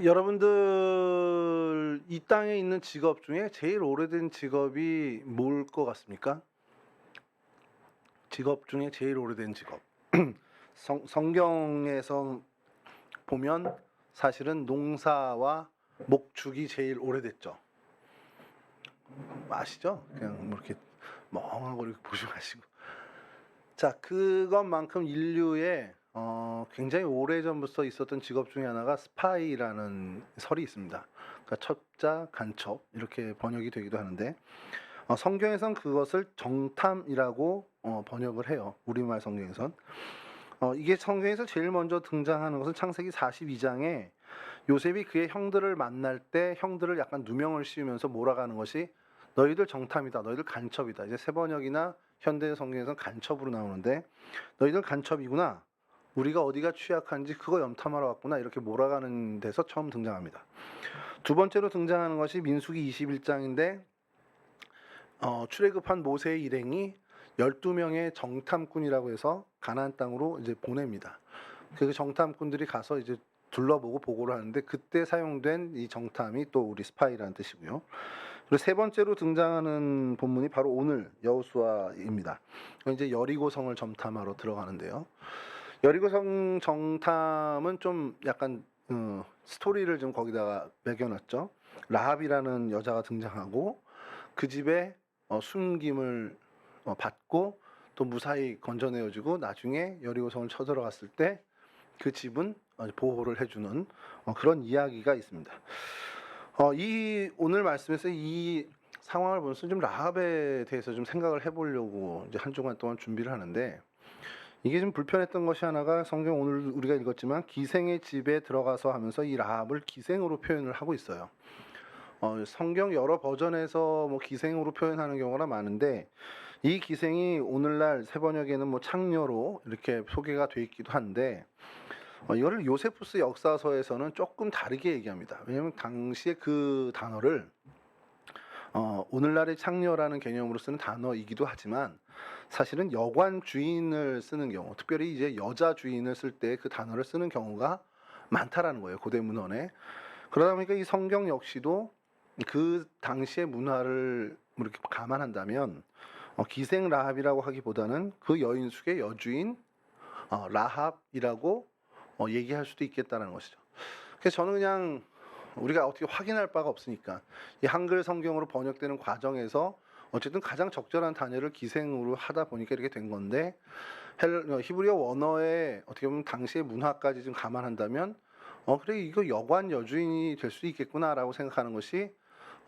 여러분들 이 땅에 있는 직업 중에 제일 오래된 직업이 뭘 것 같습니까? 직업 중에 제일 오래된 직업. 성경에서 보면 사실은 농사와 목축이 제일 오래됐죠. 아시죠? 그냥 뭐 이렇게 멍하고 이렇게 보지 마시고. 자, 그것만큼 인류의 굉장히 오래전부터 있었던 직업 중에 하나가 스파이라는 설이 있습니다. 그러니까 첩자, 간첩 이렇게 번역이 되기도 하는데 성경에선 그것을 정탐이라고 번역을 해요. 우리말 성경에선. 이게 성경에서 제일 먼저 등장하는 것은 창세기 42장에 요셉이 그의 형들을 만날 때 형들을 약간 누명을 씌우면서 몰아가는 것이 너희들 정탐이다. 너희들 간첩이다. 이제 새번역이나 현대 성경에서는 간첩으로 나오는데 너희들 간첩이구나. 우리가 어디가 취약한지 그거 염탐하러 왔구나. 이렇게 몰아가는 데서 처음 등장합니다. 두 번째로 등장하는 것이 민수기 21장인데 출애굽한 모세의 일행이 12명의 정탐꾼이라고 해서 가나안 땅으로 이제 보냅니다. 그 정탐꾼들이 가서 이제 둘러보고 보고를 하는데 그때 사용된 이 정탐이 또 우리 스파이라는 뜻이고요. 그리고 세 번째로 등장하는 본문이 바로 오늘 여호수아입니다. 이제 여리고성을 정탐하러 들어가는데요. 여리고성 정탐은 좀 약간 스토리를 좀 거기다가 매겨놨죠. 라합이라는 여자가 등장하고 그 집에 숨김을 받고 또 무사히 건져내어지고 나중에 여리고성을 쳐들어갔을 때 그 집은 보호를 해주는 그런 이야기가 있습니다. 이 오늘 말씀에서 이 상황을 보면서 좀 라합에 대해서 좀 생각을 해보려고 이제 한 주간 동안 준비를 하는데 이게 좀 불편했던 것이 하나가 성경 오늘 우리가 읽었지만 기생의 집에 들어가서 하면서 이 라합을 기생으로 표현을 하고 있어요. 성경 여러 버전에서 뭐 기생으로 표현하는 경우가 많은데 이 기생이 오늘날 새번역에는 뭐 창녀로 이렇게 소개가 돼 있기도 한데 이거를 요세푸스 역사서에서는 조금 다르게 얘기합니다. 왜냐하면 당시에 그 단어를 오늘날의 창녀라는 개념으로 쓰는 단어이기도 하지만 사실은 여관 주인을 쓰는 경우, 특별히 이제 여자 주인을 쓸 때 그 단어를 쓰는 경우가 많다라는 거예요. 고대 문헌에. 그러다 보니까 이 성경 역시도 그 당시의 문화를 이렇게 감안한다면 기생 라합이라고 하기보다는 그 여인 숙의 여주인 라합이라고 얘기할 수도 있겠다는 것이죠. 그래서 저는 그냥 우리가 어떻게 확인할 바가 없으니까 이 한글 성경으로 번역되는 과정에서 어쨌든 가장 적절한 단어를 기생으로 하다 보니까 이렇게 된 건데 히브리어 원어의 어떻게 보면 당시의 문화까지 좀 감안한다면 그래 이거 여관 여주인이 될 수 있겠구나라고 생각하는 것이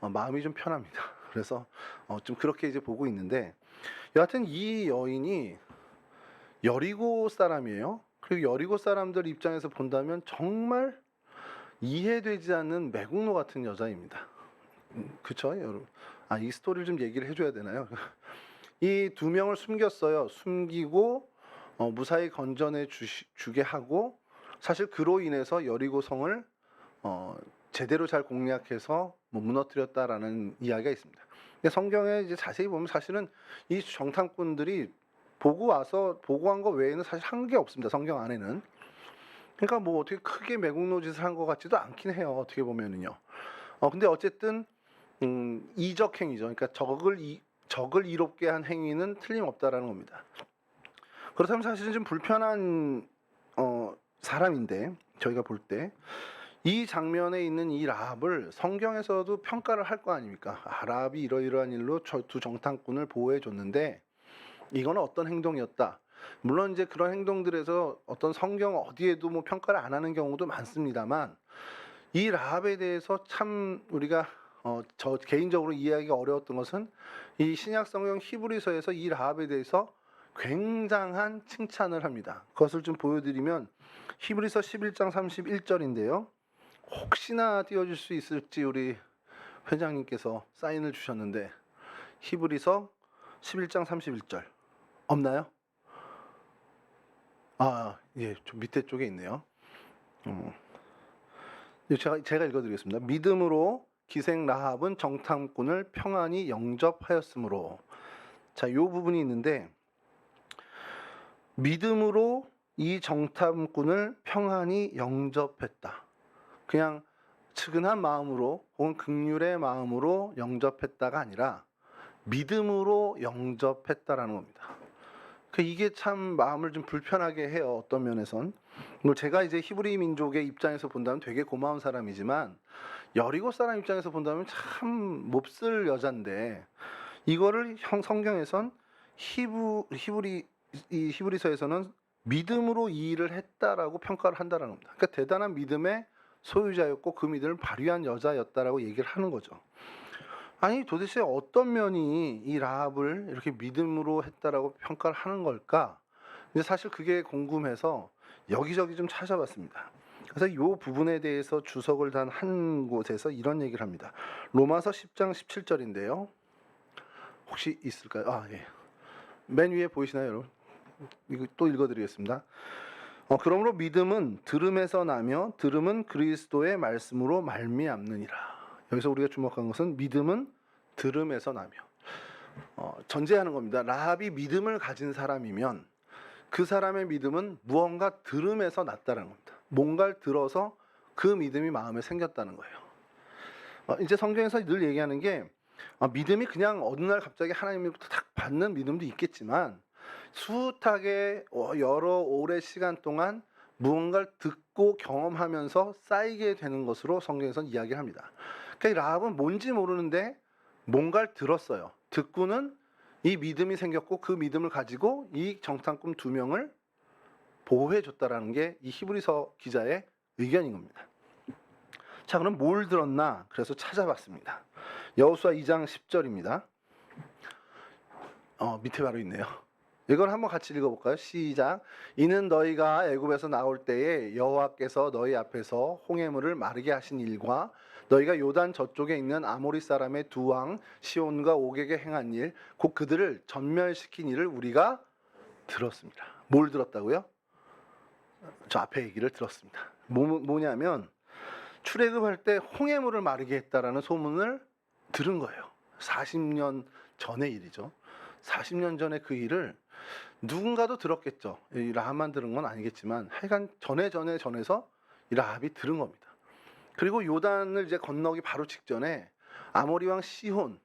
마음이 좀 편합니다. 그래서 좀 그렇게 이제 보고 있는데 여하튼 이 여인이 여리고 사람이에요. 그리고 여리고 사람들 입장에서 본다면 정말 이해되지 않는 매국노 같은 여자입니다. 그쵸, 여러분? 이 스토리를 좀 얘기를 해줘야 되나요? 이 두 명을 숨겼어요. 숨기고 무사히 건져내 주게 하고 사실 그로 인해서 여리고성을 제대로 잘 공략해서 뭐 무너뜨렸다라는 이야기가 있습니다. 근데 성경에 이제 자세히 보면 사실은 이 정탐꾼들이 보고한 거 외에는 사실 한 게 없습니다. 성경 안에는. 그러니까 뭐 어떻게 크게 매국노 짓을 한 것 같지도 않긴 해요. 어떻게 보면은요. 근데 어쨌든 이적 행위죠. 그러니까 적을 이롭게 한 행위는 틀림없다라는 겁니다. 그렇다면 사실은 좀 불편한 사람인데 저희가 볼 때 이 장면에 있는 이 라합을 성경에서도 평가를 할 거 아닙니까? 라합이 이러이러한 일로 두 정탐꾼을 보호해 줬는데 이거는 어떤 행동이었다. 물론 이제 그런 행동들에서 어떤 성경 어디에도 뭐 평가를 안 하는 경우도 많습니다만 이 라합에 대해서 참 우리가 저 개인적으로 이해하기가 어려웠던 것은 이 신약 성경 히브리서에서 이 라합에 대해서 굉장한 칭찬을 합니다. 그것을 좀 보여드리면 히브리서 11장 31절인데요. 혹시나 띄워줄 수 있을지 우리 회장님께서 사인을 주셨는데 히브리서 11장 31절 없나요? 예, 좀 밑에 쪽에 있네요. 제가 읽어드리겠습니다. 믿음으로 기생 라합은 정탐꾼을 평안히 영접하였으므로. 자, 요 부분이 있는데 믿음으로 이 정탐꾼을 평안히 영접했다. 그냥 측은한 마음으로 혹은 긍휼의 마음으로 영접했다가 아니라 믿음으로 영접했다라는 겁니다. 이게 참 마음을 좀 불편하게 해요. 어떤 면에선. 제가 이제 히브리 민족의 입장에서 본다면 되게 고마운 사람이지만 여리고 사람 입장에서 본다면 참 몹쓸 여잔데 이거를 성경에선 히브리서에서는 믿음으로 이 일을 했다라고 평가를 한다라는 겁니다. 그러니까 대단한 믿음의 소유자였고 그 믿음을 발휘한 여자였다라고 얘기를 하는 거죠. 아니 도대체 어떤 면이 이 라합을 이렇게 믿음으로 했다라고 평가를 하는 걸까? 근데 사실 그게 궁금해서 여기저기 좀 찾아봤습니다. 그래서 이 부분에 대해서 주석을 단 한 곳에서 이런 얘기를 합니다. 로마서 10장 17절인데요. 혹시 있을까요? 아, 예. 맨 위에 보이시나요, 여러분? 이거 또 읽어드리겠습니다. 그러므로 믿음은 들음에서 나며 들음은 그리스도의 말씀으로 말미암느니라. 여기서 우리가 주목한 것은 믿음은 들음에서 나며 전제하는 겁니다. 라합이 믿음을 가진 사람이면 그 사람의 믿음은 무언가 들음에서 났다는 겁니다. 뭔가를 들어서 그 믿음이 마음에 생겼다는 거예요. 이제 성경에서 늘 얘기하는 게 믿음이 그냥 어느 날 갑자기 하나님으로부터 탁 받는 믿음도 있겠지만 숱하게 여러 오랜 시간 동안 무언가를 듣고 경험하면서 쌓이게 되는 것으로 성경에서는 이야기를 합니다. 그러니까 라합은 뭔지 모르는데 뭔가를 들었어요. 듣고는 이 믿음이 생겼고 그 믿음을 가지고 이 정탐꾼 2명을 보호해 줬다라는 게 이 히브리서 기자의 의견인 겁니다. 자, 그럼 뭘 들었나? 그래서 찾아봤습니다. 여호수아 2장 10절입니다. 밑에 바로 있네요. 이걸 한번 같이 읽어볼까요? 시작. 이는 너희가 애굽에서 나올 때에 여호와께서 너희 앞에서 홍해물을 마르게 하신 일과 너희가 요단 저쪽에 있는 아모리 사람의 2왕 시온과 옥에게 행한 일, 곧 그들을 전멸시킨 일을 우리가 들었습니다. 뭘 들었다고요? 저 앞에 얘기를 들었습니다. 뭐냐면 출애굽할 때 홍해물을 마르게 했다라는 소문을 들은 거예요. 40년 전의 일이죠. 40년 전에 그 일을 누군가도 들었겠죠. 이 라합만 들은 건 아니겠지만 하여간 전에서 이 라합이 들은 겁니다. 그리고 요단을 이제 건너기 바로 직전에 아모리 왕 시혼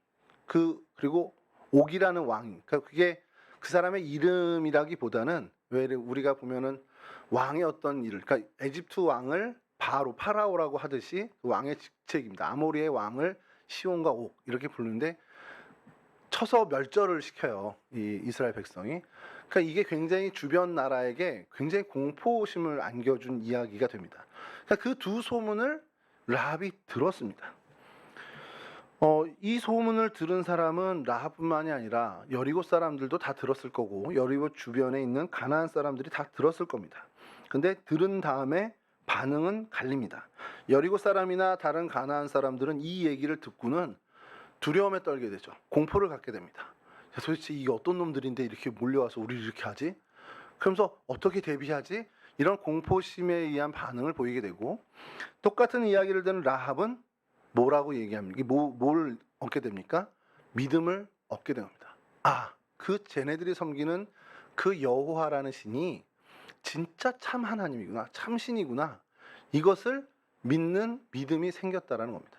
그리고 옥이라는 왕, 그러니까 그게 그 사람의 이름이라기보다는 왜 우리가 보면은 왕의 어떤 일을, 그러니까 에집트 왕을 파라오라고 하듯이 그 왕의 직책입니다. 아모리의 왕을 시온과 옥 이렇게 부르는데 쳐서 멸절을 시켜요. 이 이스라엘 백성이. 그러니까 이게 굉장히 주변 나라에게 굉장히 공포심을 안겨준 이야기가 됩니다. 그러니까 그 2 소문을 라합이 들었습니다. 이 소문을 들은 사람은 라합뿐만이 아니라 여리고 사람들도 다 들었을 거고 여리고 주변에 있는 가나안 사람들이 다 들었을 겁니다. 근데 들은 다음에 반응은 갈립니다. 여리고 사람이나 다른 가나안 사람들은 이 얘기를 듣고는 두려움에 떨게 되죠. 공포를 갖게 됩니다. 도대체 이게 어떤 놈들인데 이렇게 몰려와서 우리를 이렇게 하지? 그러면서 어떻게 대비하지? 이런 공포심에 의한 반응을 보이게 되고 똑같은 이야기를 듣는 라합은 뭐라고 얘기합니까? 이게 뭘 얻게 됩니까? 믿음을 얻게 됩니다. 그 쟤네들이 섬기는 그 여호와라는 신이 진짜 참 하나님이구나, 참 신이구나. 이것을 믿는 믿음이 생겼다라는 겁니다.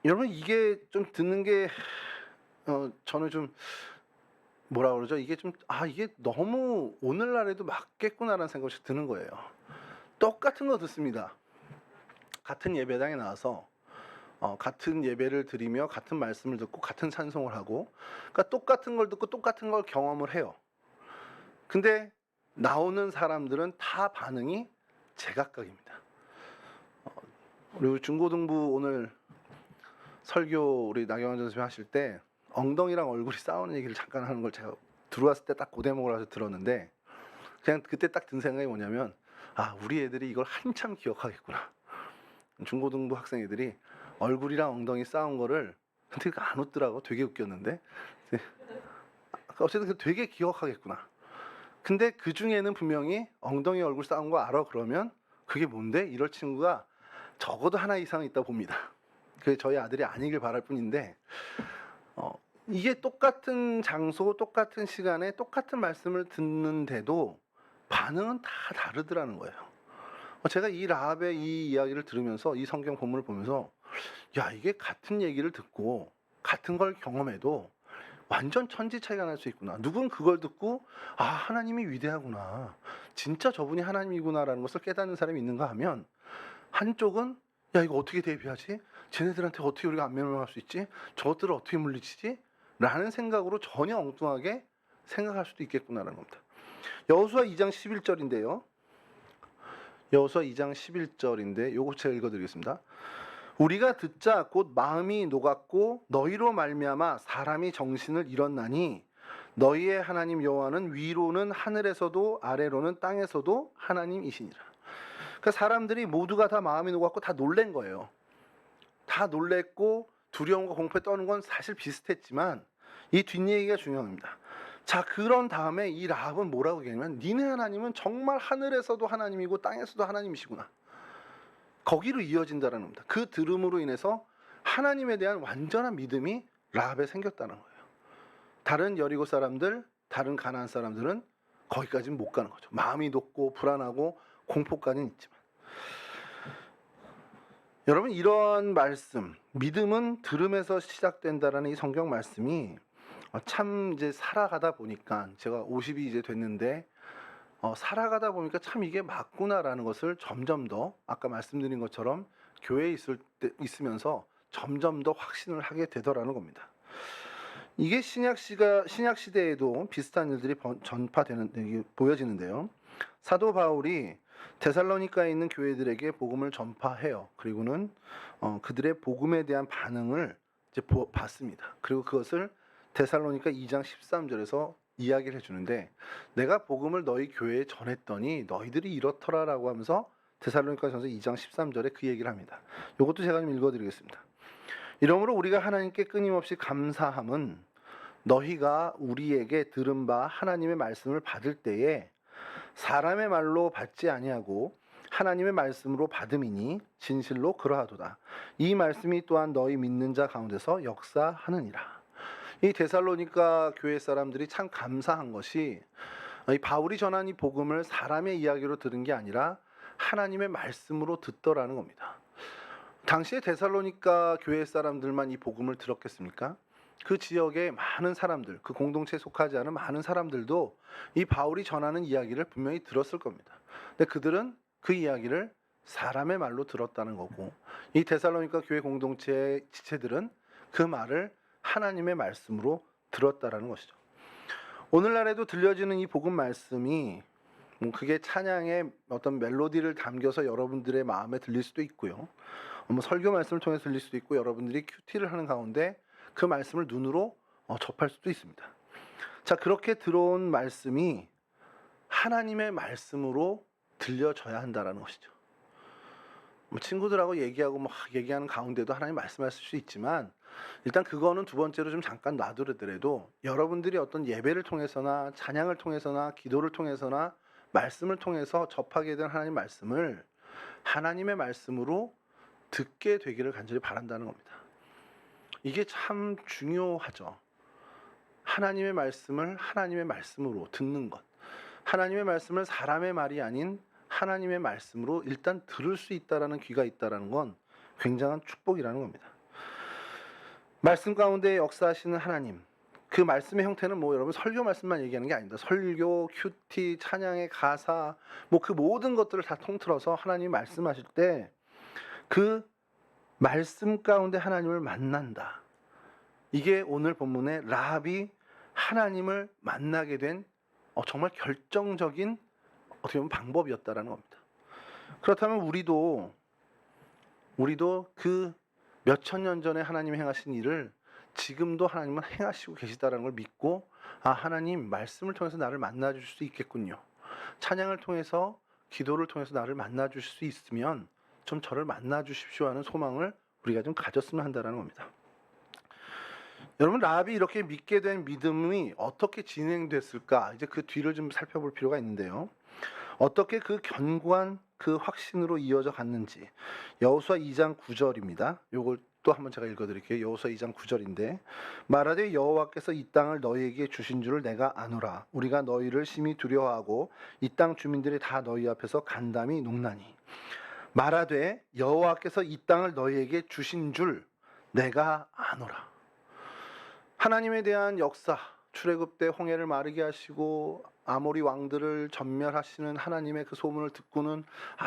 여러분 이게 좀 듣는 게 저는 좀 뭐라 그러죠? 이게 좀 이게 너무 오늘날에도 맞겠구나라는 생각이 드는 거예요. 똑같은 거 듣습니다. 같은 예배당에 나와서 같은 예배를 드리며 같은 말씀을 듣고 같은 찬송을 하고, 그러니까 똑같은 걸 듣고 똑같은 걸 경험을 해요. 근데 나오는 사람들은 다 반응이 제각각입니다. 그리고 중고등부 오늘 설교 우리 나경원 선생님이 하실 때 엉덩이랑 얼굴이 싸우는 얘기를 잠깐 하는 걸 제가 들어왔을 때 딱 그 대목을 해서 들었는데 그냥 그때 딱 든 생각이 뭐냐면 우리 애들이 이걸 한참 기억하겠구나. 중고등부 학생 애들이 얼굴이랑 엉덩이 싸운 거를 근데 안 웃더라고. 되게 웃겼는데 어쨌든 되게 기억하겠구나. 근데 그 중에는 분명히 엉덩이 얼굴 싸운 거 알아 그러면 그게 뭔데? 이럴 친구가 적어도 하나 이상은 있다 봅니다. 그게 저희 아들이 아니길 바랄 뿐인데 이게 똑같은 장소, 똑같은 시간에 똑같은 말씀을 듣는데도 반응은 다 다르더라는 거예요. 제가 이 라합의 이 이야기를 들으면서 이 성경 본문을 보면서 야, 이게 같은 얘기를 듣고 같은 걸 경험해도 완전 천지 차이가 날 수 있구나. 누군 그걸 듣고 아, 하나님이 위대하구나. 진짜 저분이 하나님이구나라는 것을 깨닫는 사람이 있는가 하면, 한쪽은 야, 이거 어떻게 대비하지? 쟤네들한테 어떻게 우리가 안면을 할 수 있지? 저것들을 어떻게 물리치지? 라는 생각으로 전혀 엉뚱하게 생각할 수도 있겠구나라는 겁니다. 여호수아 2장 11절인데요. 여호수아 2장 11절인데 요거 제가 읽어드리겠습니다. 우리가 듣자 곧 마음이 녹았고 너희로 말미암아 사람이 정신을 잃었나니 너희의 하나님 여호와는 위로는 하늘에서도 아래로는 땅에서도 하나님이시니라. 그러니까 사람들이 모두가 다 마음이 녹았고 다 놀란 거예요. 다 놀랬고 두려움과 공포에 떠는 건 사실 비슷했지만 이 뒷얘기가 중요합니다. 자, 그런 다음에 이 라합은 뭐라고 얘기하냐면 니네 하나님은 정말 하늘에서도 하나님이고 땅에서도 하나님이시구나. 거기로 이어진다는 겁니다. 그 들음으로 인해서 하나님에 대한 완전한 믿음이 라합에 생겼다는 거예요. 다른 여리고 사람들, 다른 가나안 사람들은 거기까지는 못 가는 거죠. 마음이 높고 불안하고 공포까지는 있지만. 여러분, 이런 말씀, 믿음은 들음에서 시작된다라는 이 성경 말씀이 참 이제 살아가다 보니까, 제가 50이 이제 됐는데 살아가다 보니까 참 이게 맞구나라는 것을 점점 더, 아까 말씀드린 것처럼 교회에 있으면서 점점 더 확신을 하게 되더라는 겁니다. 이게 신약 시대에도 비슷한 일들이 보여지는데요. 사도 바울이 데살로니가에 있는 교회들에게 복음을 전파해요. 그리고는 그들의 복음에 대한 반응을 이제 봤습니다. 그리고 그것을 데살로니가 2장 13절에서 이야기를 해주는데, 내가 복음을 너희 교회에 전했더니 너희들이 이렇더라라고 하면서 데살로니가전서 2장 13절에 그 얘기를 합니다. 이것도 제가 좀 읽어드리겠습니다. 이러므로 우리가 하나님께 끊임없이 감사함은 너희가 우리에게 들은 바 하나님의 말씀을 받을 때에 사람의 말로 받지 아니하고 하나님의 말씀으로 받음이니 진실로 그러하도다. 이 말씀이 또한 너희 믿는 자 가운데서 역사하느니라. 이 데살로니가 교회 사람들이 참 감사한 것이, 이 바울이 전한 이 복음을 사람의 이야기로 들은 게 아니라 하나님의 말씀으로 듣더라는 겁니다. 당시에 데살로니가 교회 사람들만 이 복음을 들었겠습니까? 그 지역의 많은 사람들, 그 공동체에 속하지 않은 많은 사람들도 이 바울이 전하는 이야기를 분명히 들었을 겁니다. 근데 그들은 그 이야기를 사람의 말로 들었다는 거고, 이 데살로니가 교회 공동체의 지체들은 그 말을 하나님의 말씀으로 들었다라는 것이죠. 오늘날에도 들려지는 이 복음 말씀이 그게 찬양의 어떤 멜로디를 담겨서 여러분들의 마음에 들릴 수도 있고요. 설교 말씀을 통해서 들릴 수도 있고, 여러분들이 큐티를 하는 가운데 그 말씀을 눈으로 접할 수도 있습니다. 자, 그렇게 들어온 말씀이 하나님의 말씀으로 들려져야 한다라는 것이죠. 친구들하고 얘기하고 얘기하는 가운데도 하나님 말씀하실 수 있지만, 일단 그거는 두 번째로 좀 잠깐 놔두더라도 여러분들이 어떤 예배를 통해서나 찬양을 통해서나 기도를 통해서나 말씀을 통해서 접하게 된 하나님 말씀을 하나님의 말씀으로 듣게 되기를 간절히 바란다는 겁니다. 이게 참 중요하죠. 하나님의 말씀을 하나님의 말씀으로 듣는 것, 하나님의 말씀을 사람의 말이 아닌 하나님의 말씀으로 일단 들을 수 있다라는 귀가 있다라는 건 굉장한 축복이라는 겁니다. 말씀 가운데 역사하시는 하나님, 그 말씀의 형태는 여러분 설교 말씀만 얘기하는 게 아닙니다. 설교, 큐티, 찬양의 가사, 그 모든 것들을 다 통틀어서 하나님이 말씀하실 때 그 말씀 가운데 하나님을 만난다. 이게 오늘 본문의 라합이 하나님을 만나게 된 정말 결정적인 어떻게 보면 방법이었다라는 겁니다. 그렇다면 우리도 그 몇천 년 전에 하나님이 행하신 일을 지금도 하나님은 행하시고 계시다라는 걸 믿고, 하나님 말씀을 통해서 나를 만나 주실 수 있겠군요. 찬양을 통해서, 기도를 통해서 나를 만나 주실 수 있으면 좀 저를 만나 주십시오 하는 소망을 우리가 좀 가졌으면 한다는 겁니다. 여러분, 라합이 이렇게 믿게 된 믿음이 어떻게 진행됐을까? 이제 그 뒤를 좀 살펴볼 필요가 있는데요. 어떻게 그 견고한 그 확신으로 이어져 갔는지, 여호수아 2장 9절입니다. 요걸 또 한번 제가 읽어드릴게요. 여호수아 2장 9절인데 말하되 여호와께서 이 땅을 너희에게 주신 줄을 내가 아노라. 우리가 너희를 심히 두려워하고 이 땅 주민들이 다 너희 앞에서 간담이 녹나니. 말하되 여호와께서 이 땅을 너희에게 주신 줄 내가 아노라. 하나님에 대한 역사, 출애굽 때 홍해를 마르게 하시고 아모리 왕들을 전멸하시는 하나님의 그 소문을 듣고는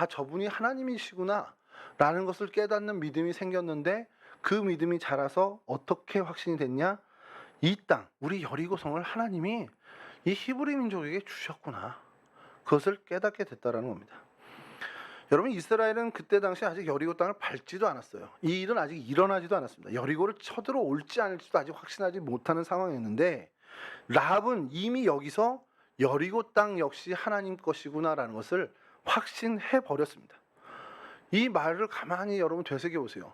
저분이 하나님이시구나 라는 것을 깨닫는 믿음이 생겼는데, 그 믿음이 자라서 어떻게 확신이 됐냐? 이 땅, 우리 여리고성을 하나님이 이 히브리 민족에게 주셨구나, 그것을 깨닫게 됐다라는 겁니다. 여러분, 이스라엘은 그때 당시 아직 여리고 땅을 밟지도 않았어요. 이 일은 아직 일어나지도 않았습니다. 여리고를 쳐들어올지 않을지도 아직 확신하지 못하는 상황이었는데, 라합은 이미 여기서 여리고 땅 역시 하나님 것이구나라는 것을 확신해 버렸습니다. 이 말을 가만히 여러분 되새겨 보세요.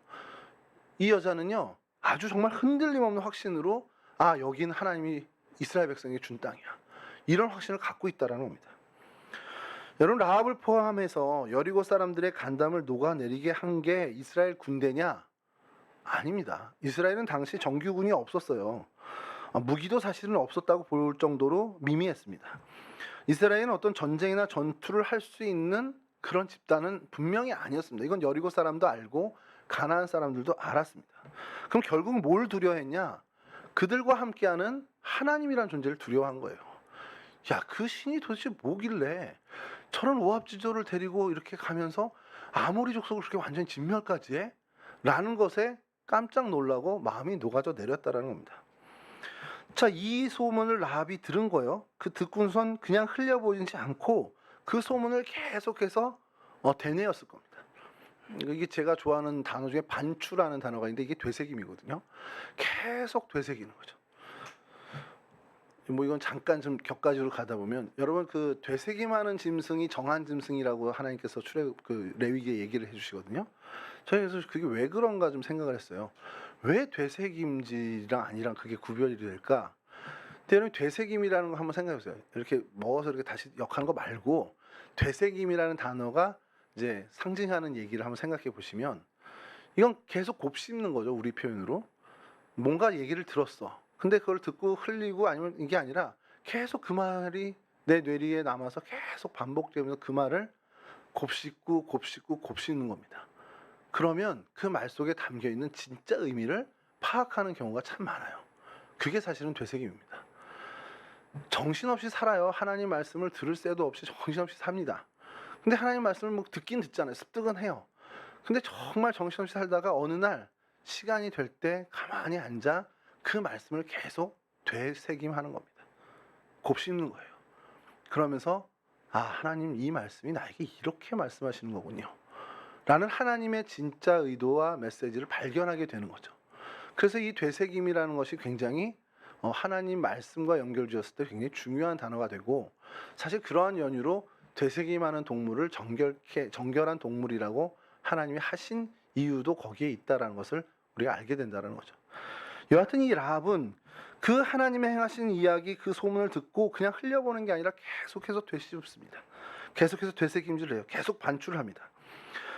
이 여자는요, 아주 정말 흔들림 없는 확신으로 여기는 하나님이 이스라엘 백성에게 준 땅이야, 이런 확신을 갖고 있다라는 겁니다. 여러분, 라합을 포함해서 여리고 사람들의 간담을 녹아내리게 한 게 이스라엘 군대냐? 아닙니다. 이스라엘은 당시 정규군이 없었어요. 무기도 사실은 없었다고 볼 정도로 미미했습니다. 이스라엘은 어떤 전쟁이나 전투를 할 수 있는 그런 집단은 분명히 아니었습니다. 이건 여리고 사람도 알고 가나안 사람들도 알았습니다. 그럼 결국 뭘 두려워했냐? 그들과 함께하는 하나님이라는 존재를 두려워한 거예요. 그 신이 도대체 뭐길래 저런 오합지졸을 데리고 이렇게 가면서 아모리 족속을 그렇게 완전히 진멸까지 해? 라는 것에 깜짝 놀라고 마음이 녹아져 내렸다라는 겁니다. 자, 이 소문을 라합이 들은 거예요. 그 듣고선 그냥 흘려보이지 않고 그 소문을 계속해서 되뇌었을 겁니다. 이게 제가 좋아하는 단어 중에 반추라는 단어가 있는데, 이게 되새김이거든요. 계속 되새기는 거죠. 이건 잠깐 좀 격가지로 가다 보면, 여러분, 그 되새김하는 짐승이 정한 짐승이라고 하나님께서 레위기에 얘기를 해주시거든요. 저희 그래서 그게 왜 그런가 좀 생각을 했어요. 왜 되새김질이랑 아니랑 그게 구별이 될까? 근데 여러분, 되새김이라는 거 한번 생각해보세요. 이렇게 먹어서 이렇게 다시 역하는 거 말고, 되새김이라는 단어가 이제 상징하는 얘기를 한번 생각해 보시면, 이건 계속 곱씹는 거죠. 우리 표현으로 뭔가 얘기를 들었어. 근데 그걸 듣고 흘리고 아니면 이게 아니라 계속 그 말이 내 뇌리에 남아서 계속 반복되면서 그 말을 곱씹고 곱씹는 겁니다. 그러면 그 말 속에 담겨 있는 진짜 의미를 파악하는 경우가 참 많아요. 그게 사실은 되새김입니다. 정신없이 살아요. 하나님 말씀을 들을 새도 없이 정신없이 삽니다. 근데 하나님 말씀을 듣긴 듣잖아요. 습득은 해요. 근데 정말 정신없이 살다가 어느 날 시간이 될 때 가만히 앉아 그 말씀을 계속 되새김하는 겁니다. 곱씹는 거예요. 그러면서 하나님 이 말씀이 나에게 이렇게 말씀하시는 거군요, 라는 하나님의 진짜 의도와 메시지를 발견하게 되는 거죠. 그래서 이 되새김이라는 것이 굉장히 하나님 말씀과 연결지었을 때 굉장히 중요한 단어가 되고, 사실 그러한 연유로 되새김하는 동물을 정결한 동물이라고 하나님이 하신 이유도 거기에 있다라는 것을 우리가 알게 된다는 거죠. 여하튼 이 라합은 그 하나님의 행하신 이야기, 그 소문을 듣고 그냥 흘려보는 게 아니라 계속해서 되씹습니다. 계속해서 되새김질을 해요. 계속 반출을 합니다.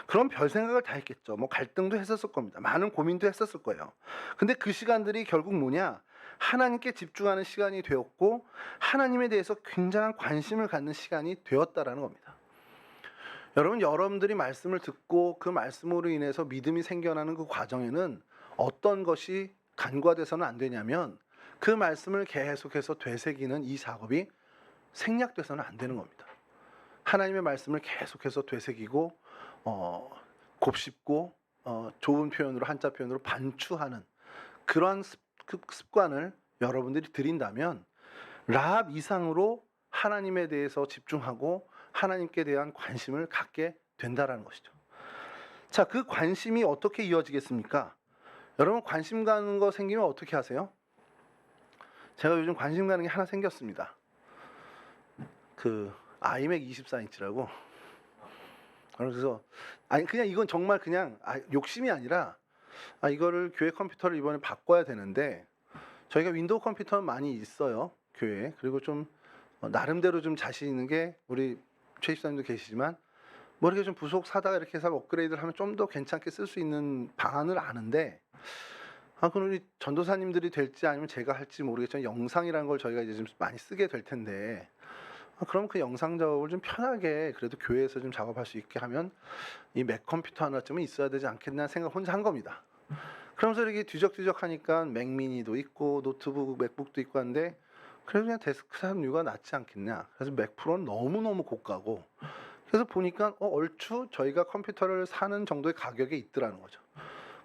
그럼 별 생각을 다 했겠죠. 갈등도 했었을 겁니다. 많은 고민도 했었을 거예요. 근데 그 시간들이 결국 뭐냐? 하나님께 집중하는 시간이 되었고, 하나님에 대해서 굉장한 관심을 갖는 시간이 되었다라는 겁니다. 여러분들이 말씀을 듣고 그 말씀으로 인해서 믿음이 생겨나는 그 과정에는 어떤 것이 간과돼서는 안 되냐면, 그 말씀을 계속해서 되새기는 이 작업이 생략돼서는 안 되는 겁니다. 하나님의 말씀을 계속해서 되새기고 곱씹고 좋은 표현으로, 한자 표현으로 반추하는 그러한 습관을 여러분들이 들인다면 라합 이상으로 하나님에 대해서 집중하고 하나님께 대한 관심을 갖게 된다라는 것이죠. 자, 그 관심이 어떻게 이어지겠습니까? 여러분, 관심 가는 거 생기면 어떻게 하세요? 제가 요즘 관심 가는 게 하나 생겼습니다. 그 아이맥 24인치라고. 그래서 그냥 이건 정말 그냥 욕심이 아니라 이거를 교회 컴퓨터를 이번에 바꿔야 되는데, 저희가 윈도우 컴퓨터는 많이 있어요, 교회에. 그리고 좀 나름대로 좀 자신 있는 게 우리 최 집사님도 계시지만 뭐 이렇게 좀 부속 사다가 이렇게 해서 업그레이드를 하면 좀 더 괜찮게 쓸 수 있는 방안을 아는데, 그럼 우리 전도사님들이 될지 아니면 제가 할지 모르겠지만 영상이라는 걸 저희가 이제 좀 많이 쓰게 될 텐데, 그럼 그 영상 작업을 좀 편하게 그래도 교회에서 좀 작업할 수 있게 하면 이 맥 컴퓨터 하나쯤은 있어야 되지 않겠나 생각 혼자 한 겁니다. 그러면서 이렇게 뒤적뒤적 하니까 맥 미니도 있고 노트북 맥북도 있고 한데, 그래도 그냥 데스크탑 류가 낫지 않겠냐. 그래서 맥 프로는 너무너무 고가고, 그래서 보니까 얼추 저희가 컴퓨터를 사는 정도의 가격에 있더라는 거죠.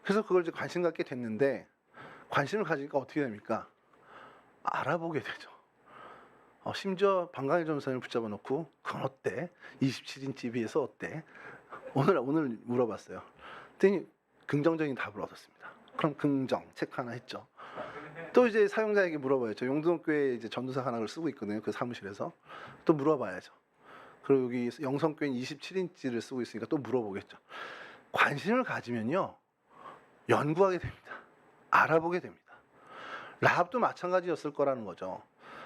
그래서 그걸 이제 관심 갖게 됐는데, 관심을 가지니까 어떻게 됩니까? 알아보게 되죠. 심지어 방강일 전사님을 붙잡아 놓고 그건 어때? 27인치 비해서 어때? 오늘 물어봤어요. 그랬더니 긍정적인 답을 얻었습니다. 그럼 긍정 체크 하나 했죠. 또 이제 사용자에게 물어봐야죠. 용두동교회 이제 전도사 하나를 쓰고 있거든요. 그 사무실에서 또 물어봐야죠. 그리고 여기 영성교회는 27인치를 쓰고 있으니까 또 물어보겠죠. 관심을 가지면요, 연구하게 됩니다. 알아보게 됩니다. 라합도 마찬가지였을 거라는 거죠.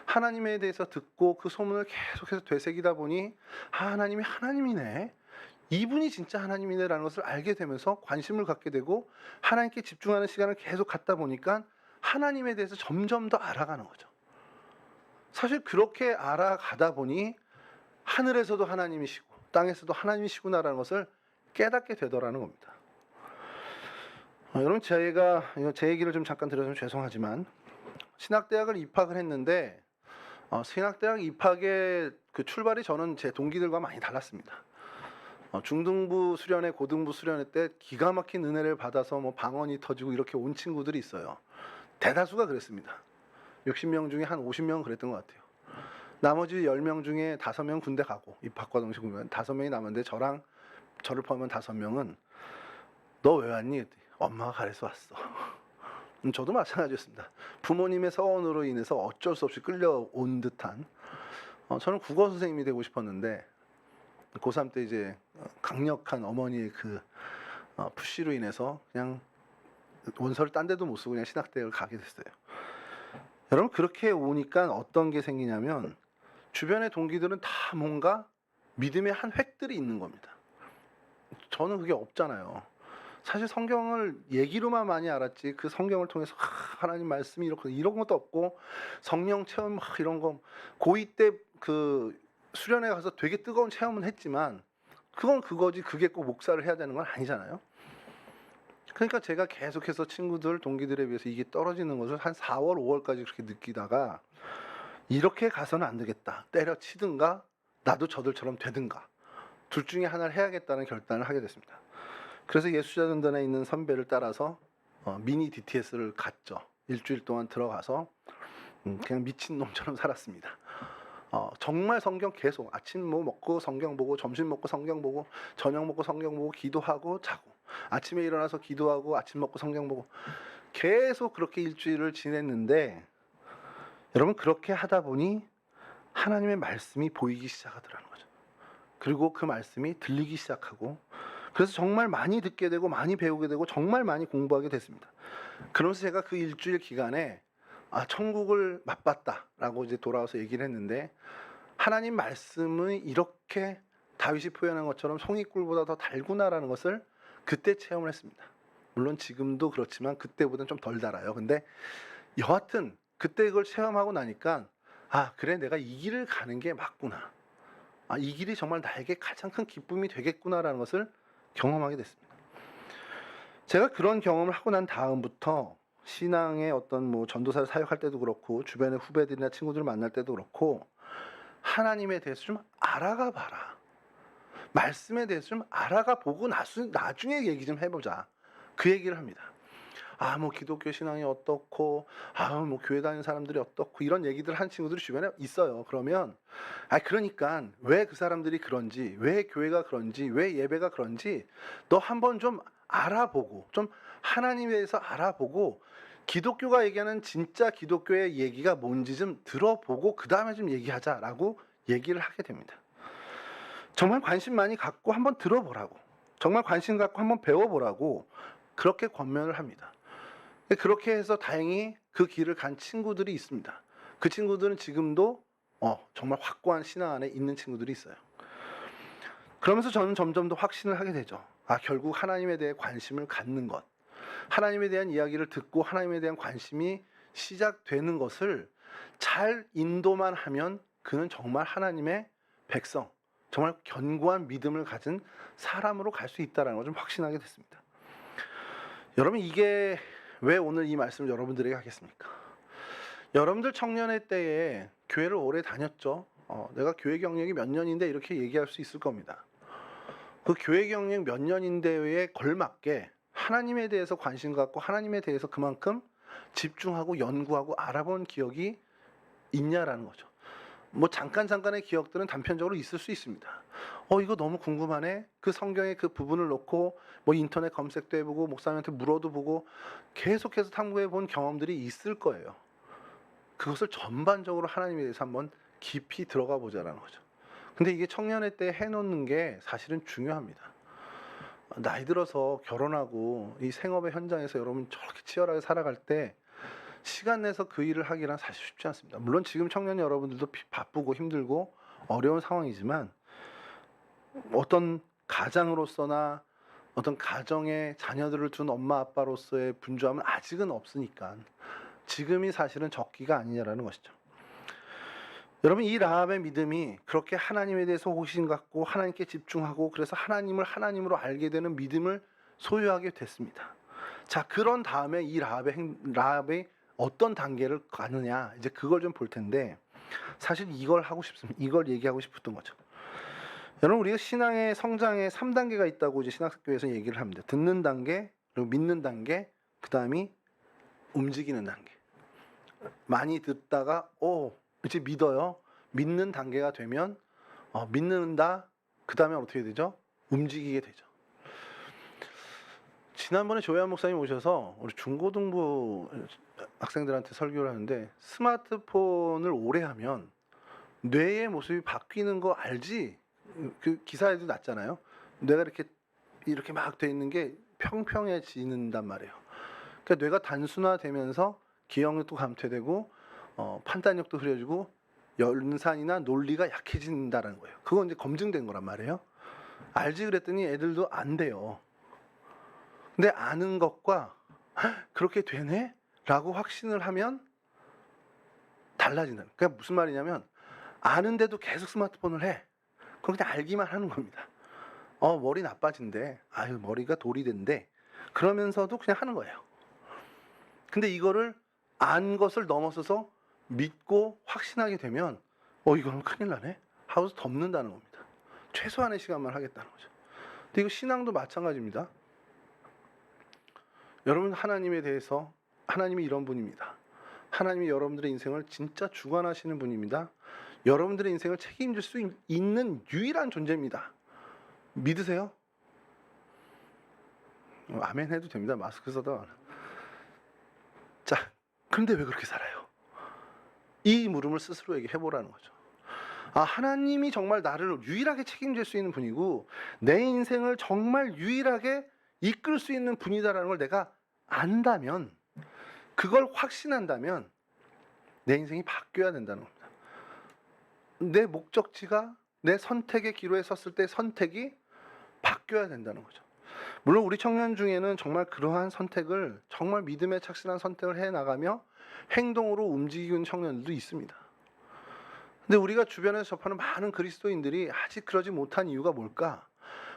하나님에 대해서 듣고 그 소문을 계속해서 되새기다 보니 하나님이 하나님이네, 이분이 진짜 하나님이네라는 것을 알게 되면서 관심을 갖게 되고 하나님께 집중하는 시간을 계속 갖다 보니까 하나님에 대해서 점점 더 알아가는 거죠. 사실 그렇게 알아가다 보니 하늘에서도 하나님이시고 땅에서도 하나님이시구나라는 것을 깨닫게 되더라는 겁니다. 여러분, 제가 제 얘기를 좀 잠깐 드려서 죄송하지만 신학대학을 입학을 했는데, 신학대학 입학의 그 출발이 저는 제 동기들과 많이 달랐습니다. 중등부 수련회, 고등부 수련회 때 기가 막힌 은혜를 받아서 뭐 방언이 터지고 이렇게 온 친구들이 있어요. 대다수가 그랬습니다. 60명 중에 한 50명은 그랬던 것 같아요. 나머지 10명 중에 5명 군대 가고, 입학과 동시에 군대 5명이 남았는데 저를 포함한 5명은 너 왜 왔니? 엄마가 가래서 왔어. 저도 마찬가지였습니다. 부모님의 서원으로 인해서 어쩔 수 없이 끌려온 듯한, 저는 국어 선생님이 되고 싶었는데 고3 때 이제 강력한 어머니의 그 푸시로 인해서 그냥 원서를 딴 데도 못 쓰고 그냥 신학대학을 가게 됐어요. 여러분, 그렇게 오니까 어떤 게 생기냐면 주변의 동기들은 다 뭔가 믿음의 한 획들이 있는 겁니다. 저는 그게 없잖아요. 사실 성경을 얘기로만 많이 알았지 그 성경을 통해서 하나님 말씀이 이렇게 이런 것도 없고, 성령 체험 이런 거 고2 때 그 수련회 가서 되게 뜨거운 체험은 했지만 그건 그거지, 그게 꼭 목사를 해야 되는 건 아니잖아요. 그러니까 제가 계속해서 친구들, 동기들에 비해서 이게 떨어지는 것을 한 4월, 5월까지 그렇게 느끼다가 이렇게 가서는 안 되겠다, 때려치든가 나도 저들처럼 되든가 둘 중에 하나를 해야겠다는 결단을 하게 됐습니다. 그래서 예수자전단에 있는 선배를 따라서 미니 DTS를 갔죠. 일주일 동안 들어가서 그냥 미친놈처럼 살았습니다. 정말 성경 계속 아침 뭐 먹고 성경 보고, 점심 먹고 성경 보고, 저녁 먹고 성경 보고, 기도하고 자고, 아침에 일어나서 기도하고, 아침 먹고 성경 보고, 계속 그렇게 일주일을 지냈는데, 여러분, 그렇게 하다 보니 하나님의 말씀이 보이기 시작하더라는 거죠. 그리고 그 말씀이 들리기 시작하고, 그래서 정말 많이 듣게 되고 많이 배우게 되고 정말 많이 공부하게 됐습니다. 그러면서 제가 그 일주일 기간에 천국을 맛봤다라고 이제 돌아와서 얘기를 했는데, 하나님 말씀은 이렇게 다윗이 표현한 것처럼 송이꿀보다 더 달구나라는 것을 그때 체험을 했습니다. 물론 지금도 그렇지만 그때보다는 좀 덜 달아요. 근데 여하튼 그때 그걸 체험하고 나니까 그래, 내가 이 길을 가는 게 맞구나, 이 길이 정말 나에게 가장 큰 기쁨이 되겠구나라는 것을 경험하게 됐습니다. 제가 그런 경험을 하고 난 다음부터 신앙의 어떤 뭐 전도사를 사역할 때도 그렇고, 주변의 후배들이나 친구들을 만날 때도 그렇고, 하나님에 대해서 좀 알아가 봐라, 말씀에 대해서 좀 알아가 보고 나중에 얘기 좀 해보자, 그 얘기를 합니다. 뭐 기독교 신앙이 어떻고, 뭐 교회 다니는 사람들이 어떻고, 이런 얘기들 한 친구들이 주변에 있어요. 그러면 그러니까 왜 그 사람들이 그런지, 왜 교회가 그런지, 왜 예배가 그런지 너 한번 좀 알아보고, 좀 하나님에 대해서 알아보고, 기독교가 얘기하는 진짜 기독교의 얘기가 뭔지 좀 들어보고 그 다음에 좀 얘기하자라고 얘기를 하게 됩니다. 정말 관심 많이 갖고 한번 들어보라고, 정말 관심 갖고 한번 배워보라고 그렇게 권면을 합니다. 그렇게 해서 다행히 그 길을 간 친구들이 있습니다. 그 친구들은 지금도 정말 확고한 신앙 안에 있는 친구들이 있어요. 그러면서 저는 점점 더 확신을 하게 되죠. 아, 결국 하나님에 대해 관심을 갖는 것, 하나님에 대한 이야기를 듣고 하나님에 대한 관심이 시작되는 것을 잘 인도만 하면 그는 정말 하나님의 백성, 정말 견고한 믿음을 가진 사람으로 갈 수 있다는 걸 좀 확신하게 됐습니다. 여러분, 이게 왜 오늘 이 말씀을 여러분들에게 하겠습니까? 여러분들 청년의 때에 교회를 오래 다녔죠. 내가 교회 경력이 몇 년인데 이렇게 얘기할 수 있을 겁니다. 그 교회 경력 몇 년인데에 걸맞게 하나님에 대해서 관심 갖고 하나님에 대해서 그만큼 집중하고 연구하고 알아본 기억이 있냐라는 거죠. 뭐 잠깐의 기억들은 단편적으로 있을 수 있습니다. 이거 너무 궁금하네. 그 성경의 그 부분을 놓고 뭐 인터넷 검색도 해보고 목사님한테 물어도 보고 계속해서 탐구해 본 경험들이 있을 거예요. 그것을 전반적으로 하나님에 대해서 한번 깊이 들어가 보자라는 거죠. 근데 이게 청년의 때 해놓는 게 사실은 중요합니다. 나이 들어서 결혼하고 이 생업의 현장에서 여러분 저렇게 치열하게 살아갈 때 시간 내서 그 일을 하기란 사실 쉽지 않습니다. 물론 지금 청년 여러분들도 바쁘고 힘들고 어려운 상황이지만 어떤 가장으로서나 어떤 가정에 자녀들을 둔 엄마 아빠로서의 분주함은 아직은 없으니까 지금이 사실은 적기가 아니냐라는 것이죠. 여러분, 이 라합의 믿음이 그렇게 하나님에 대해서 호신 갖고 하나님께 집중하고 그래서 하나님을 하나님으로 알게 되는 믿음을 소유하게 됐습니다. 자, 그런 다음에 이 라합의 어떤 단계를 가느냐, 이제 그걸 좀 볼 텐데 사실 이걸 하고 싶습니다. 이걸 얘기하고 싶었던 거죠. 여러분, 우리가 신앙의 성장에 3단계가 있다고 이제 신학교에서 얘기를 합니다. 듣는 단계, 그리고 믿는 단계, 그 다음이 움직이는 단계. 많이 듣다가 이제 믿어요. 믿는 단계가 되면 믿는다. 그 다음에 어떻게 되죠? 움직이게 되죠. 지난번에 조혜한 목사님 오셔서 우리 중고등부 학생들한테 설교를 하는데 스마트폰을 오래 하면 뇌의 모습이 바뀌는 거 알지? 그 기사에도 났잖아요. 뇌가 이렇게 막 돼 있는 게 평평해지는단 말이에요. 그러니까 뇌가 단순화되면서 기억력도 감퇴되고 판단력도 흐려지고 연산이나 논리가 약해진다는 거예요. 그건 이제 검증된 거란 말이에요. 알지 그랬더니 애들도 안 돼요. 근데 아는 것과 그렇게 되네? 라고 확신을 하면 달라진다. 그러니까 무슨 말이냐면 아는데도 계속 스마트폰을 해. 그럼 그냥 알기만 하는 겁니다. 머리 나빠진대. 아유, 머리가 돌이 된대. 그러면서도 그냥 하는 거예요. 근데 이거를 안 것을 넘어서서 믿고 확신하게 되면 이거는 큰일 나네 하고서 덮는다는 겁니다. 최소한의 시간만 하겠다는 거죠. 근데 이거 신앙도 마찬가지입니다. 여러분, 하나님에 대해서 하나님이 이런 분입니다. 하나님이 여러분들의 인생을 진짜 주관하시는 분입니다. 여러분들의 인생을 책임질 수 있는 유일한 존재입니다. 믿으세요? 아멘 해도 됩니다. 마스크 써도. 자, 그런데 왜 그렇게 살아요? 이 물음을 스스로에게 해보라는 거죠. 하나님이 정말 나를 유일하게 책임질 수 있는 분이고 내 인생을 정말 유일하게 이끌 수 있는 분이다라는 걸 내가 안다면, 그걸 확신한다면 내 인생이 바뀌어야 된다는 겁니다. 내 목적지가 내 선택의 기로에 섰을 때 선택이 바뀌어야 된다는 거죠. 물론 우리 청년 중에는 정말 그러한 선택을, 정말 믿음에 착신한 선택을 해나가며 행동으로 움직이는 청년들도 있습니다. 근데 우리가 주변에서 접하는 많은 그리스도인들이 아직 그러지 못한 이유가 뭘까?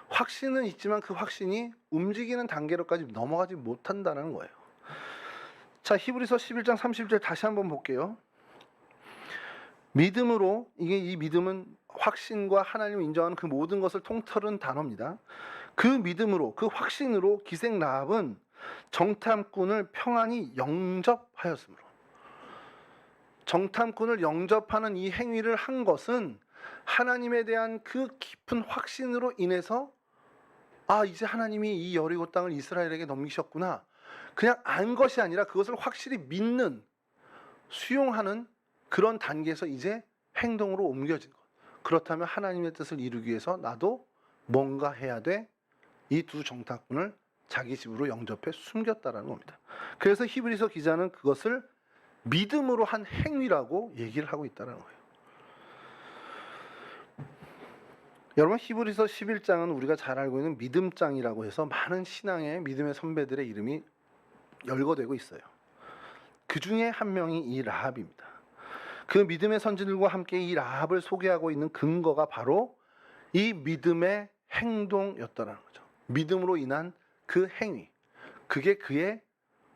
확신은 있지만 그 확신이 움직이는 단계로까지 넘어가지 못한다는 거예요. 자, 히브리서 11장 30절 다시 한번 볼게요. 믿음으로, 이 믿음은 확신과 하나님을 인정하는 그 모든 것을 통틀은 단어입니다. 그 믿음으로, 그 확신으로 기생 라합은 정탐꾼을 평안히 영접하였으므로. 정탐꾼을 영접하는 이 행위를 한 것은 하나님에 대한 그 깊은 확신으로 인해서 이제 하나님이 이 여리고 땅을 이스라엘에게 넘기셨구나. 그냥 안 것이 아니라 그것을 확실히 믿는, 수용하는 그런 단계에서 이제 행동으로 옮겨진 것. 그렇다면 하나님의 뜻을 이루기 위해서 나도 뭔가 해야 돼. 이 두 정탐꾼을 자기 집으로 영접해 숨겼다라는 겁니다. 그래서 히브리서 기자는 그것을 믿음으로 한 행위라고 얘기를 하고 있다는 거예요. 여러분 히브리서 11장은 우리가 잘 알고 있는 믿음장이라고 해서 많은 신앙의 믿음의 선배들의 이름이 열거되고 있어요. 그 중에 한 명이 이 라합입니다. 그 믿음의 선지들과 함께 이 라합을 소개하고 있는 근거가 바로 이 믿음의 행동이었다는 거죠. 믿음으로 인한 그 행위, 그게 그의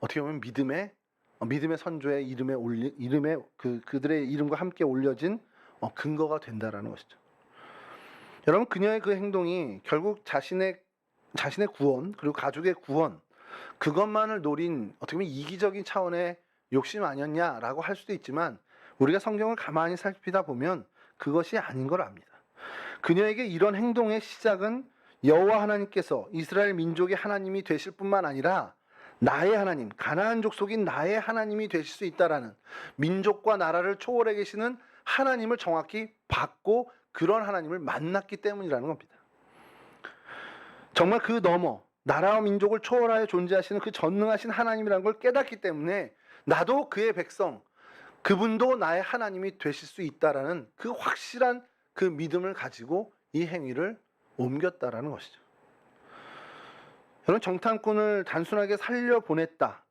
어떻게 보면 믿음의 선조의 이름에 그들의 이름과 함께 올려진 근거가 된다라는 것이죠. 여러분 그녀의 그 행동이 결국 자신의 구원 그리고 가족의 구원 그것만을 노린 어떻게 보면 이기적인 차원의 욕심 아니었냐라고 할 수도 있지만 우리가 성경을 가만히 살피다 보면 그것이 아닌 걸 압니다. 그녀에게 이런 행동의 시작은 여호와 하나님께서 이스라엘 민족의 하나님이 되실 뿐만 아니라 나의 하나님, 가나안 족속인 나의 하나님이 되실 수 있다라는 민족과 나라를 초월해 계시는 하나님을 정확히 받고 그런 하나님을 만났기 때문이라는 겁니다. 정말 그 너머 나라와 민족을 초월하여 존재하시는 그 전능하신 하나님이라는 걸 깨닫기 때문에 나도 그의 백성, 그분도 나의 하나님이 되실 수 있다라는 그 확실한 그 믿음을 가지고 이 행위를 옮겼다라는 것이죠. 여러분 정탐꾼을 단순하게 살려보냈다.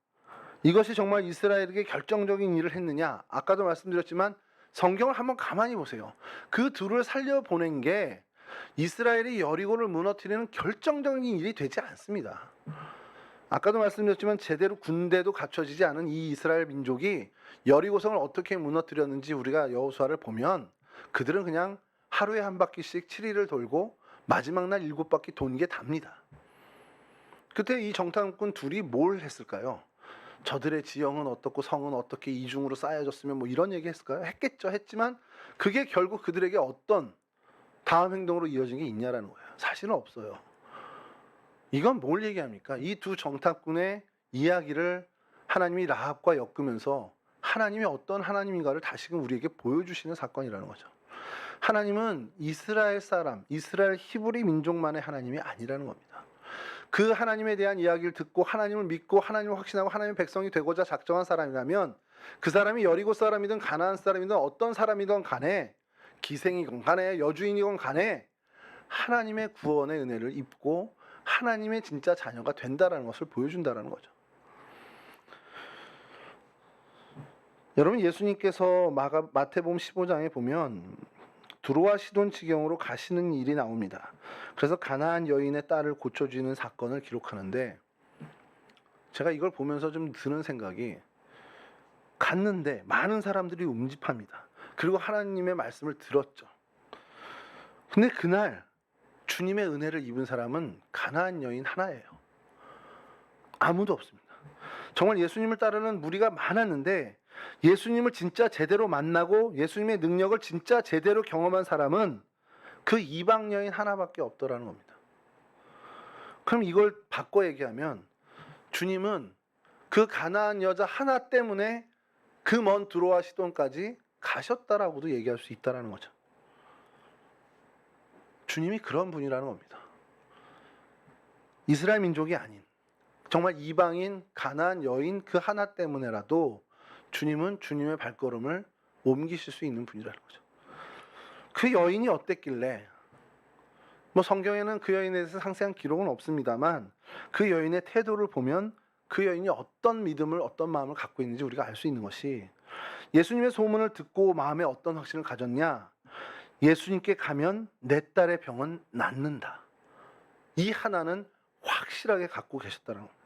이것이 정말 이스라엘에게 결정적인 일을 했느냐? 아까도 말씀드렸지만 성경을 한번 가만히 보세요. 그 둘을 살려보낸 게 이스라엘이 여리고를 무너뜨리는 결정적인 일이 되지 않습니다. 아까도 말씀드렸지만 제대로 군대도 갖춰지지 않은 이 이스라엘 민족이 여리고성을 어떻게 무너뜨렸는지 우리가 여호수아를 보면 그들은 그냥 하루에 한 바퀴씩 7일을 돌고 마지막 날 7바퀴 도는 게 답니다. 그때 이 정탐꾼 둘이 뭘 했을까요? 저들의 지형은 어떻고 성은 어떻게 이중으로 쌓여졌으면 뭐 이런 얘기 했을까요? 했겠죠. 했지만 그게 결국 그들에게 어떤 다음 행동으로 이어진 게 있냐라는 거예요. 사실은 없어요. 이건 뭘 얘기합니까? 이 두 정탐꾼의 이야기를 하나님이 라합과 엮으면서 하나님이 어떤 하나님인가를 다시금 우리에게 보여주시는 사건이라는 거죠. 하나님은 이스라엘 사람, 이스라엘 히브리 민족만의 하나님이 아니라는 겁니다. 그 하나님에 대한 이야기를 듣고 하나님을 믿고 하나님을 확신하고 하나님의 백성이 되고자 작정한 사람이라면 그 사람이 여리고 사람이든 가나안 사람이든 어떤 사람이든 간에 기생이건 간에 여주인이건 간에 하나님의 구원의 은혜를 입고 하나님의 진짜 자녀가 된다라는 것을 보여준다라는 거죠. 여러분 예수님께서 마태복음 15장에 보면 두로와 시돈 지경으로 가시는 일이 나옵니다. 그래서 가나안 여인의 딸을 고쳐주는 사건을 기록하는데 제가 이걸 보면서 좀 드는 생각이 갔는데 많은 사람들이 움집합니다. 그리고 하나님의 말씀을 들었죠. 근데 그날 주님의 은혜를 입은 사람은 가나안 여인 하나예요. 아무도 없습니다. 정말 예수님을 따르는 무리가 많았는데 예수님을 진짜 제대로 만나고 예수님의 능력을 진짜 제대로 경험한 사람은 그 이방 여인 하나밖에 없더라는 겁니다. 그럼 이걸 바꿔 얘기하면 주님은 그 가나안 여자 하나 때문에 그 먼 두로와 시돈까지 가셨다라고도 얘기할 수 있다라는 거죠. 주님이 그런 분이라는 겁니다. 이스라엘 민족이 아닌 정말 이방인 가나안 여인 그 하나 때문에라도 주님은 주님의 발걸음을 옮기실 수 있는 분이라는 거죠. 그 여인이 어땠길래 뭐 성경에는 그 여인에 대해서 상세한 기록은 없습니다만 그 여인의 태도를 보면 그 여인이 어떤 믿음을 어떤 마음을 갖고 있는지 우리가 알 수 있는 것이 예수님의 소문을 듣고 마음에 어떤 확신을 가졌냐? 예수님께 가면 내 딸의 병은 낫는다. 이 하나는 확실하게 갖고 계셨다는 겁니다.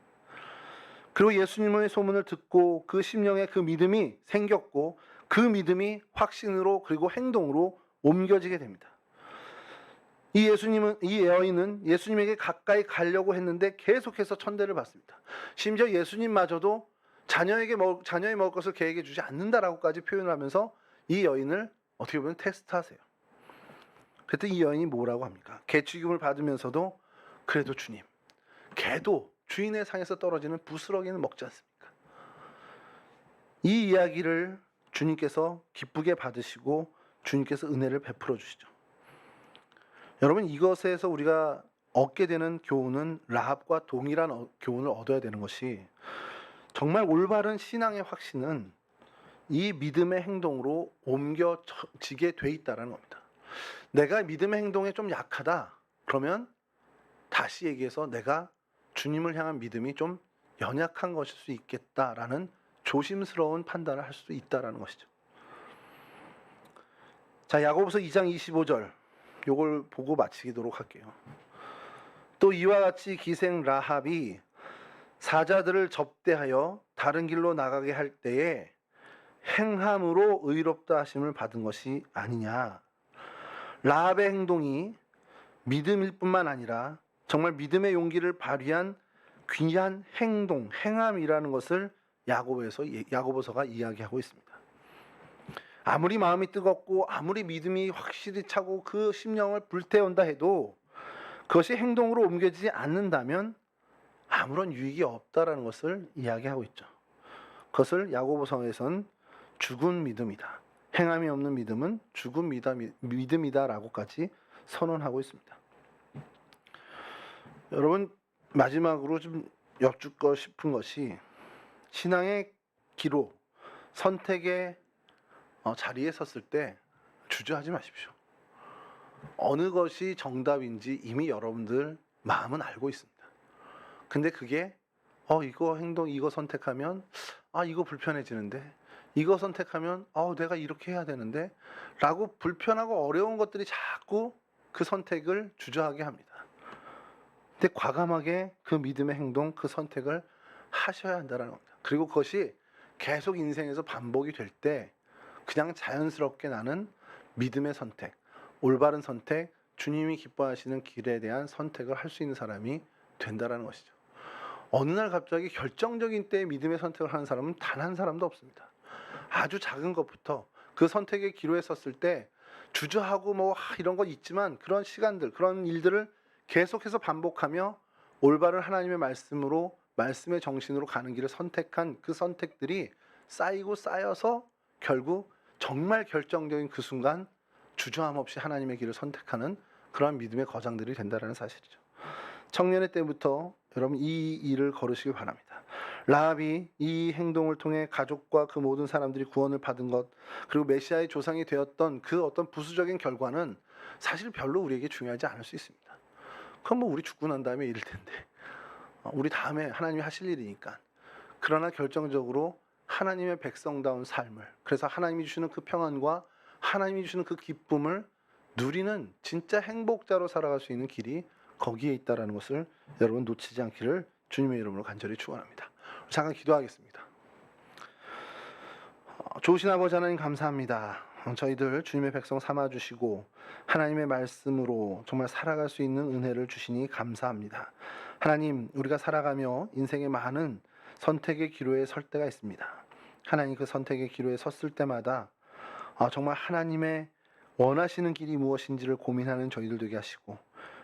그리고 예수님의 소문을 듣고 그 심령에 그 믿음이 생겼고 그 믿음이 확신으로 그리고 행동으로 옮겨지게 됩니다. 이 여인은 예수님에게 가까이 가려고 했는데 계속해서 천대를 받습니다. 심지어 예수님마저도 자녀의 먹을 것을 계획해 주지 않는다라고까지 표현을 하면서 이 여인을 어떻게 보면 테스트하세요. 그때 이 여인이 뭐라고 합니까? 개 취급을 받으면서도 그래도 주님, 개도 주인의 상에서 떨어지는 부스러기는 먹지 않습니까? 이 이야기를 주님께서 기쁘게 받으시고 주님께서 은혜를 베풀어 주시죠. 여러분 이것에서 우리가 얻게 되는 교훈은 라합과 동일한 교훈을 얻어야 되는 것이 정말 올바른 신앙의 확신은 이 믿음의 행동으로 옮겨지게 돼 있다는 겁니다. 내가 믿음의 행동에 좀 약하다. 그러면 다시 얘기해서 내가 주님을 향한 믿음이 좀 연약한 것일 수 있겠다라는 조심스러운 판단을 할 수도 있다라는 것이죠. 자, 야고보서 2장 25절 요걸 보고 마치도록 할게요. 또 이와 같이 기생 라합이 사자들을 접대하여 다른 길로 나가게 할 때에 행함으로 의롭다 하심을 받은 것이 아니냐. 라합의 행동이 믿음일 뿐만 아니라 정말 믿음의 용기를 발휘한 귀한 행동, 행함이라는 것을 야고보서가 이야기하고 있습니다. 아무리 마음이 뜨겁고 아무리 믿음이 확실히 차고 그 심령을 불태운다 해도 그것이 행동으로 옮겨지지 않는다면 아무런 유익이 없다라는 것을 이야기하고 있죠. 그것을 야고보서에선 죽은 믿음이다. 행함이 없는 믿음은 죽은 믿음이다라고까지 선언하고 있습니다. 여러분, 마지막으로 좀 여쭙고 싶은 것이 신앙의 기로, 선택의 자리에 섰을 때 주저하지 마십시오. 어느 것이 정답인지 이미 여러분들 마음은 알고 있습니다. 근데 그게 이거 선택하면 이거 불편해지는데, 이거 선택하면 내가 이렇게 해야 되는데 라고 불편하고 어려운 것들이 자꾸 그 선택을 주저하게 합니다. 근데 과감하게 그 믿음의 행동, 그 선택을 하셔야 한다는 겁니다. 그리고 그것이 계속 인생에서 반복이 될 때 그냥 자연스럽게 나는 믿음의 선택, 올바른 선택, 주님이 기뻐하시는 길에 대한 선택을 할 수 있는 사람이 된다는 것이죠. 어느 날 갑자기 결정적인 때에 믿음의 선택을 하는 사람은 단 한 사람도 없습니다. 아주 작은 것부터 그 선택의 기로에 섰을 때 주저하고 이런 거 있지만 그런 시간들, 그런 일들을 계속해서 반복하며 올바른 하나님의 말씀으로, 말씀의 정신으로 가는 길을 선택한 그 선택들이 쌓이고 쌓여서 결국 정말 결정적인 그 순간 주저함 없이 하나님의 길을 선택하는 그러한 믿음의 거장들이 된다는 사실이죠. 청년의 때부터 여러분 이 일을 걸으시길 바랍니다. 라합이 이 행동을 통해 가족과 그 모든 사람들이 구원을 받은 것, 그리고 메시아의 조상이 되었던 그 어떤 부수적인 결과는 사실 별로 우리에게 중요하지 않을 수 있습니다. 그럼 우리 죽고 난 다음에 이럴 텐데, 우리 다음에 하나님이 하실 일이니까. 그러나 결정적으로 하나님의 백성다운 삶을, 그래서 하나님이 주시는 그 평안과 하나님이 주시는 그 기쁨을 누리는 진짜 행복자로 살아갈 수 있는 길이 거기에 있다라는 것을 여러분 놓치지 않기를 주님의 이름으로 간절히 축원합니다. 잠깐 기도하겠습니다. 좋으신 아버지 하나님 감사합니다. 저희들 주님의 백성 삼아주시고 하나님의 말씀으로 정말 살아갈 수 있는 은혜를 주시니 감사합니다. 하나님, 우리가 살아가며 인생의 많은 선택의 기로에 설 때가 있습니다. 하나님, 그 선택의 기로에 섰을 때마다 정말 하나님의 원하시는 길이 무엇인지를 고민하는 저희들 되게 하시고,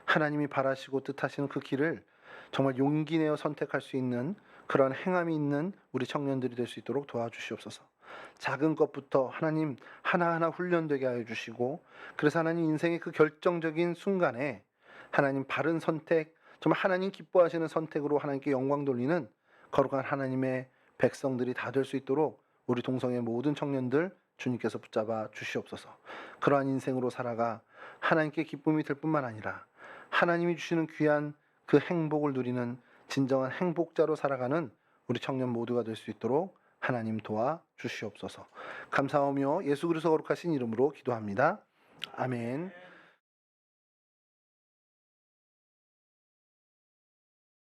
하나님이 바라시고 뜻하시는 그 길을 정말 용기 내어 선택할 수 있는 그런 행함이 있는 우리 청년들이 될 수 있도록 도와주시옵소서. 작은 것부터 하나님 하나하나 훈련되게 하여 주시고, 그래서 하나님 인생의 그 결정적인 순간에 하나님 바른 선택, 정말 하나님 기뻐하시는 선택으로 하나님께 영광 돌리는 거룩한 하나님의 백성들이 다 될 수 있도록 우리 동성의 모든 청년들 주님께서 붙잡아 주시옵소서. 그러한 인생으로 살아가 하나님께 기쁨이 될 뿐만 아니라 하나님이 주시는 귀한 그 행복을 누리는 진정한 행복자로 살아가는 우리 청년 모두가 될 수 있도록 하나님 도와 주시옵소서. 감사하며 예수 그리스도 거룩하신 이름으로 기도합니다. 아멘.